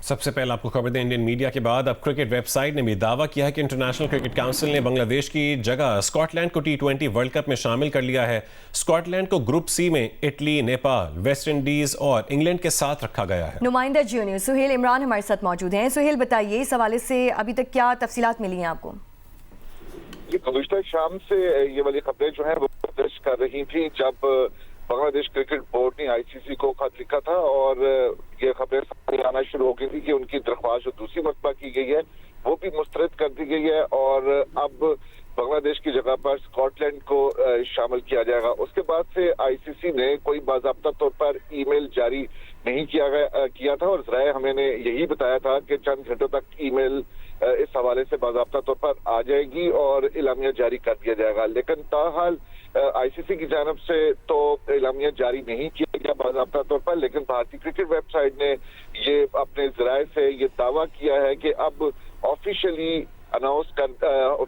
سب سے پہلے آپ کو خبر دیں، انڈین میڈیا کے بعد اب کرکٹ ویب سائٹ نے بھی دعویٰ کیا ہے کہ انٹرنیشنل کرکٹ کونسل نے بنگلہ دیش کی جگہ اسکاٹ لینڈ کو T20 ورلڈ کپ میں شامل کر لیا ہے۔ اسکاٹ لینڈ کو گروپ سی میں اٹلی، نیپال، ویسٹ انڈیز اور انگلینڈ کے ساتھ رکھا گیا ہے۔ نمائندہ جیو نیوز سہیل عمران ہمارے ساتھ موجود ہیں۔ سہیل بتائیے، اس حوالے سے ابھی تک کیا تفصیلات ملی ہیں آپ کو؟ گزشتہ شام سے یہ والی خبریں جو ہیں وہ درج کر رہی تھیں جب بنگلہ دیش کرکٹ بورڈ نے ICC کو خط لکھا تھا اور یہ خبریں سامنے آنا شروع ہو گئی تھی کہ ان کی درخواست جو دوسری مرتبہ کی گئی ہے وہ بھی مسترد کر دی گئی ہے اور اب بنگلہ دیش کی جگہ پر اسکاٹ لینڈ کو شامل کیا جائے گا۔ اس کے بعد سے ICC نے کوئی باضابطہ طور پر ای میل جاری نہیں کیا تھا اور ذرائع ہمیں نے یہی بتایا تھا کہ چند گھنٹوں تک ای میل اس حوالے سے باضابطہ طور پر آ جائے گی اور اعلامیہ جاری کر دیا جائے گا، لیکن تاحال ICC کی جانب سے تو اعلامیہ جاری نہیں کیا گیا باضابطہ طور پر، لیکن بھارتی کرکٹ ویب سائٹ نے یہ اپنے ذرائع سے یہ دعویٰ کیا ہے کہ اب آفیشلی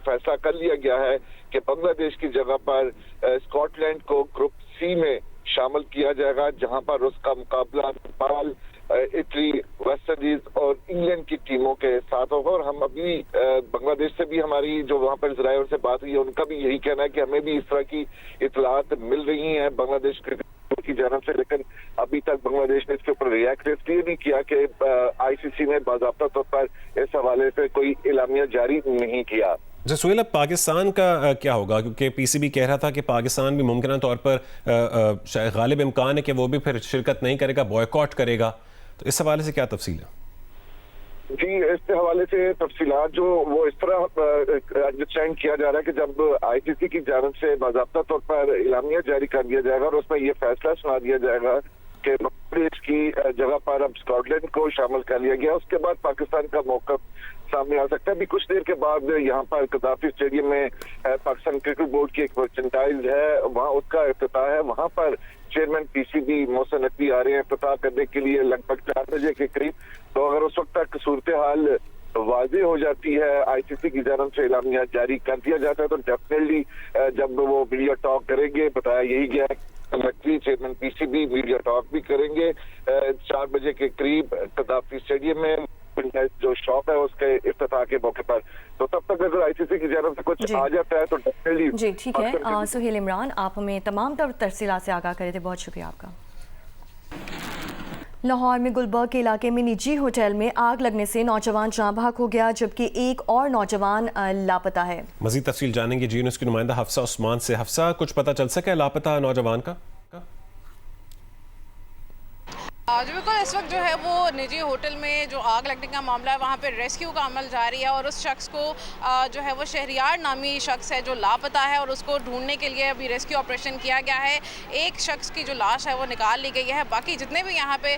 فیصلہ کر لیا گیا ہے کہ بنگلہ دیش کی جگہ پر اسکاٹ لینڈ کو گروپ سی میں شامل کیا جائے گا، جہاں پر اس کا مقابلہ نیپال، اٹلی، ویسٹ انڈیز اور انگلینڈ کی ٹیموں کے ساتھ ہوگا۔ اور ہم ابھی بنگلہ دیش سے بھی ہماری جو وہاں پر ذرائع سے بات ہوئی ہے ان کا بھی یہی کہنا ہے کہ ہمیں بھی اس طرح کی اطلاعات مل رہی ہیں بنگلہ دیش کرکٹ کی جانب سے، لیکن ابھی تک بنگلہ دیش نے اس کے اوپر ریئیکٹ اس لیے نہیں کیا کہ ICC نے باضابطہ طور پر اس حوالے سے کوئی اعلامیہ جاری نہیں کیا۔ سہیل، اب پاکستان کا کیا ہوگا؟ کیونکہ PCB کہہ رہا تھا کہ پاکستان بھی ممکنہ طور پر غالب امکان ہے کہ وہ بھی پھر شرکت نہیں کرے گا، بوائیکاٹ کرے گا، تو اس حوالے سے کیا تفصیل ہے؟ جی، اس حوالے سے تفصیلات جو وہ اس طرح انڈرسٹینڈ کیا جا رہا ہے کہ جب ICC کی جانب سے باضابطہ طور پر اعلامیہ جاری کر دیا جائے گا اور اس میں یہ فیصلہ سنا دیا جائے گا کہ بنگلہ دیش کی جگہ پر اب اسکاٹ لینڈ کو شامل کر لیا گیا، اس کے بعد پاکستان کا موقف سامنے آ سکتا ہے۔ ابھی کچھ دیر کے بعد یہاں پر قذافی اسٹیڈیم میں پاکستان کرکٹ بورڈ کی ایک مرچنڈائز ہے، وہاں اس کا افتتاح ہے، وہاں پر چیئرمین PCB محسن نقوی آ رہے ہیں افتتاح کرنے کے لیے لگ بھگ 4 بجے کے قریب۔ تو اگر اس وقت تک صورتحال واضح ہو جاتی ہے، ICC کی جانب سے اعلامیہ جاری کر دیا جاتا ہے، تو ڈیفینیٹلی جب وہ میڈیا ٹاک کریں گے، بتایا یہی گیا ہے Naqvi chairman PCB media talk بھی کریں گے 4 بجے کے قریب قذافی اسٹیڈیم میں جو شاپ ہے اس کے افتتاح کے موقع پر۔ تو تب تک اگر ICC کی جانب سے کچھ آ جاتا ہے تو ڈیفینیٹلی جی ٹھیک ہے۔ سہیل عمران، آپ ہمیں تمام تر تفصیلات سے آگاہ کرے تھے، بہت شکریہ آپ کا۔ لاہور میں گلبرگ کے علاقے میں نجی ہوٹل میں آگ لگنے سے نوجوان جاں بحق ہو گیا، جبکہ ایک اور نوجوان لاپتہ ہے۔ مزید تفصیل جانیں گے جیو نیوز کی نمائندہ حفصہ عثمان سے۔ حفصہ، کچھ پتہ چل سکا ہے لاپتہ نوجوان کا؟ جو بالکل اس وقت جو ہے وہ نجی ہوٹل میں جو آگ لگنے کا معاملہ ہے وہاں پہ ریسکیو کا عمل جاری ہے اور اس شخص کو جو ہے وہ شہریار نامی شخص ہے جو لاپتہ ہے اور اس کو ڈھونڈنے کے لیے ابھی ریسکیو آپریشن کیا گیا ہے۔ ایک شخص کی جو لاش ہے وہ نکال لی گئی ہے، باقی جتنے بھی یہاں پہ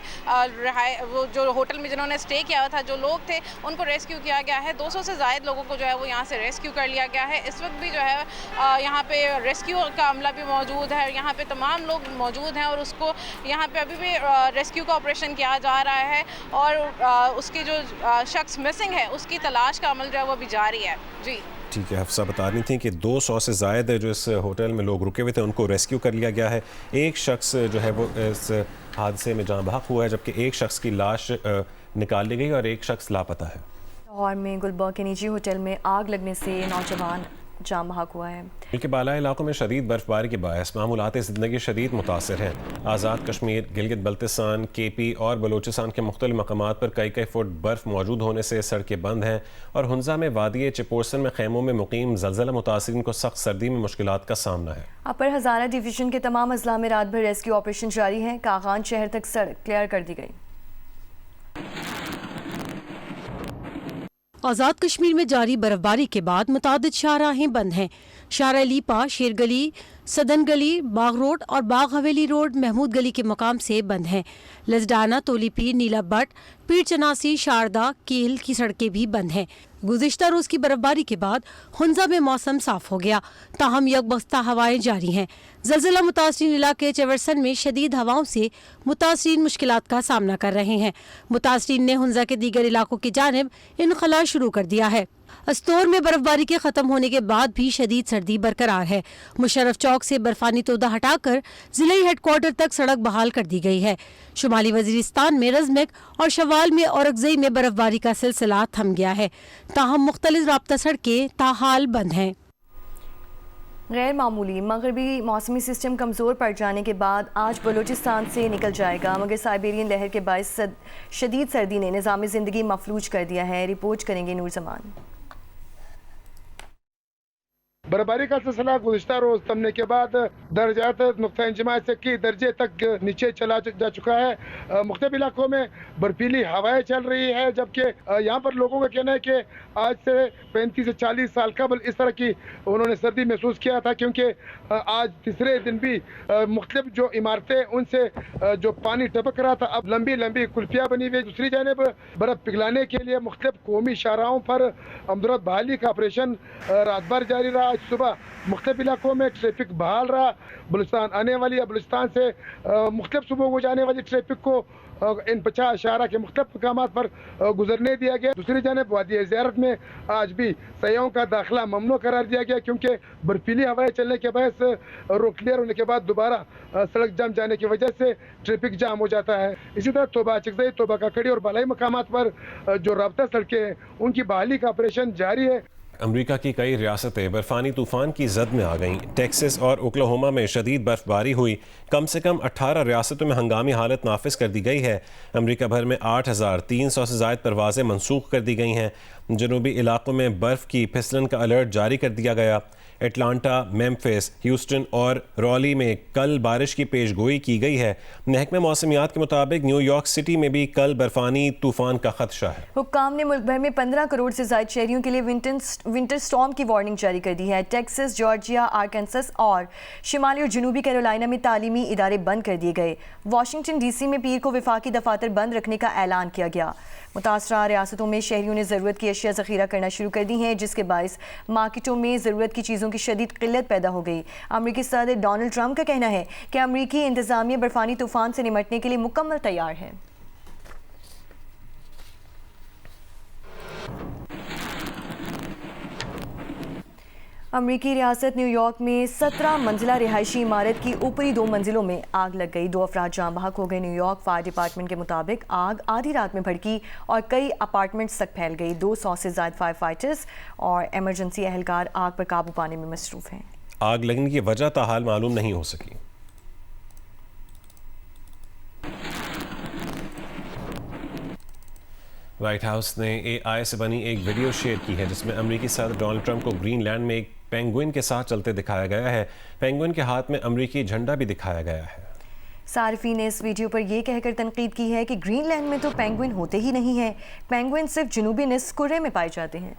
وہ جو ہوٹل میں جنہوں نے اسٹے کیا ہوا تھا جو لوگ تھے ان کو ریسکیو کیا گیا ہے۔ 200 سے زائد لوگوں کو جو ہے وہ یہاں سے ریسکیو کر لیا گیا ہے۔ اس وقت بھی جو ہے یہاں پہ ریسکیو کا عملہ بھی موجود ہے، یہاں پہ تمام لوگ موجود ہیں اور اس کو یہاں پہ ابھی بھی ریسکیو کا آپریشن کیا جا رہا ہے اور اس کی جو شخص مسنگ ہے اس کی تلاش کا عمل جو ہے وہ بھی جاری ہے۔ جی ٹھیک ہے، حفصہ بتا رہی تھیں کہ 200 سے زائد جو اس ہوٹل میں لوگ رکے ہوئے تھے ان کو ریسکیو کر لیا گیا ہے۔ ایک شخص جو ہے وہ اس حادثے میں جاں بحق ہوا ہے، جبکہ ایک شخص کی لاش نکال لی گئی اور ایک شخص لاپتہ ہے۔ لاہور میں گلبرگ کے نجی ہوٹل میں آگ لگنے سے نوجوان جاں بحق ہوا ہے۔ ملک بالائی علاقوں میں شدید برفباری کے باعث معمولات زندگی شدید متاثر ہیں۔ آزاد کشمیر، گلگت بلتستان، KP اور بلوچستان کے مختلف مقامات پر کئی فٹ برف موجود ہونے سے سڑکیں بند ہیں اور ہنزا میں وادی چپورسن میں خیموں میں مقیم زلزلہ متاثرین کو سخت سردی میں مشکلات کا سامنا ہے۔ اپر ہزارہ ڈویژن کے تمام اضلاع میں رات بھر ریسکیو آپریشن جاری ہے۔ کاغان شہر تک سڑک کلیئر کر دی گئی۔ آزاد کشمیر میں جاری برفباری کے بعد متعدد شاہراہیں بند ہیں۔ شارع لیپا، شیر گلی، سدن گلی، باغ روڈ اور باغ حویلی روڈ محمود گلی کے مقام سے بند ہیں۔ لزڈانہ، تولی پیر، نیلا بٹ، پیر چناسی، شاردہ، کیل کی سڑکیں بھی بند ہیں۔ گزشتہ روز کی برفباری کے بعد ہنزا میں موسم صاف ہو گیا، تاہم یکبختہ ہوائیں جاری ہیں۔ زلزلہ متاثرین علاقے چیورسن میں شدید ہواؤں سے متاثرین مشکلات کا سامنا کر رہے ہیں۔ متاثرین نے ہنزا کے دیگر علاقوں کی جانب انخلا شروع کر دیا ہے۔ استور میں برفباری کے ختم ہونے کے بعد بھی شدید سردی برقرار ہے۔ مشرف چوک سے برفانی تودہ ہٹا کر ضلعی ہیڈ کوارٹر تک سڑک بحال کر دی گئی ہے۔ شمالی وزیرستان میں رزمک اور شوال میں اورکزئی میں برفباری کا سلسلہ تھم گیا ہے، تاہم مختلف رابطہ سڑکیں تاحال بند ہیں۔ غیر معمولی مغربی موسمی سسٹم کمزور پڑ جانے کے بعد آج بلوچستان سے نکل جائے گا، مگر سائبیرین لہر کے باعث شدید سردی نے نظام زندگی مفلوج کر دیا ہے۔ رپورٹ کریں گے نور زمان۔ برفباری کا سلسلہ گزشتہ روز تھمنے کے بعد درجات نقطہ انجماع سے کئی درجے تک نیچے چلا جا چکا ہے۔ مختلف علاقوں میں برفیلی ہوائیں چل رہی ہے، جبکہ یہاں پر لوگوں کا کہنا ہے کہ آج سے 35 سے 40 سال قبل اس طرح کی انہوں نے سردی محسوس کیا تھا، کیونکہ آج تیسرے دن بھی مختلف جو عمارتیں ان سے جو پانی ٹپک رہا تھا اب لمبی لمبی کلفیاں بنی ہوئی۔ دوسری جانب برف پگھلانے کے لیے مختلف قومی شاہراہوں پر امدورت بحالی کا آپریشن رات بھر جاری رہا۔ آج صبح مختلف علاقوں میں ٹریفک بحال رہا۔ بلوچستان آنے والی یا بلوچستان سے مختلف صوبوں کو جانے والی ٹریفک کو ان 50 شاہراہ کے مختلف مقامات پر گزرنے دیا گیا۔ دوسری جانب وادی زیارت میں آج بھی سیاحوں کا داخلہ ممنوع قرار دیا گیا، کیونکہ برفیلی ہوائیں چلنے کے باعث روڈ کلیئر ہونے کے بعد دوبارہ سڑک جم جانے کی وجہ سے ٹریفک جام ہو جاتا ہے۔ اسی طرح توبہ چکزئی، توبہ کاکڑی اور بالائی مقامات پر جو رابطہ سڑکیں ہیں ان کی بحالی کا آپریشن جاری ہے۔ امریکہ کی کئی ریاستیں برفانی طوفان کی زد میں آ گئیں۔ ٹیکساس اور اوکلاہوما میں شدید برف باری ہوئی۔ کم سے کم 18 ریاستوں میں ہنگامی حالت نافذ کر دی گئی ہے۔ امریکہ بھر میں 8,300 سے زائد پروازیں منسوخ کر دی گئی ہیں۔ جنوبی علاقوں میں برف کی پھسلن کا الرٹ جاری کر دیا گیا۔ اٹلانٹا، میمفس، ہیوسٹن اور رالی میں کل بارش کی پیش گوئی کی گئی ہے۔ محکمہ موسمیات کے مطابق نیو یارک سٹی میں بھی کل برفانی طوفان کا خدشہ ہے۔ حکام نے ملک بھر میں 15 کروڑ سے زائد شہریوں کے لیے ونٹر سٹارم کی وارننگ جاری کر دی ہے۔ ٹیکساس، جارجیا، آرکنسس اور شمالی اور جنوبی کیرولائنا میں تعلیمی ادارے بند کر دیے گئے۔ واشنگٹن ڈی سی میں پیر کو وفاقی دفاتر بند رکھنے کا اعلان کیا گیا۔ متاثرہ ریاستوں میں شہریوں نے ضرورت کی اشیاء ذخیرہ کرنا شروع کر دی ہیں، جس کے باعث مارکیٹوں میں ضرورت کی چیزوں کی شدید قلت پیدا ہو گئی۔ امریکی صدر ڈونلڈ ٹرمپ کا کہنا ہے کہ امریکی انتظامیہ برفانی طوفان سے نمٹنے کے لیے مکمل تیار ہے۔ امریکی ریاست نیو یارک میں 17 منزلہ رہائشی عمارت کی اوپری 2 منزلوں میں آگ لگ گئی۔ 2 افراد جاں بحق ہو گئے۔ نیو یارک فائر ڈپارٹمنٹ کے مطابق آگ آدھی رات میں بھڑکی اور کئی اپارٹمنٹس تک پھیل گئی۔ 200 سے زائد فائر فائٹرز اور ایمرجنسی اہلکار آگ پر قابو پانے میں مصروف ہیں۔ آگ لگنے کی وجہ تاحال معلوم نہیں ہو سکی۔ وائٹ ہاؤس نے اے آئی سے بنی ایک ویڈیو شیئر کی ہے جس میں امریکی صدر ڈونلڈ ٹرمپ کو گرین لینڈ میں ایک پینگوئن کے ساتھ چلتے دکھایا گیا ہے۔ پینگوئن کے ہاتھ میں امریکی جھنڈا بھی دکھایا گیا ہے۔ صارفین نے اس ویڈیو پر یہ کہہ کر تنقید کی ہے کہ گرین لینڈ میں تو پینگوئن ہوتے ہی نہیں ہیں، پینگوئن صرف جنوبی نصف کرے میں پائے جاتے ہیں۔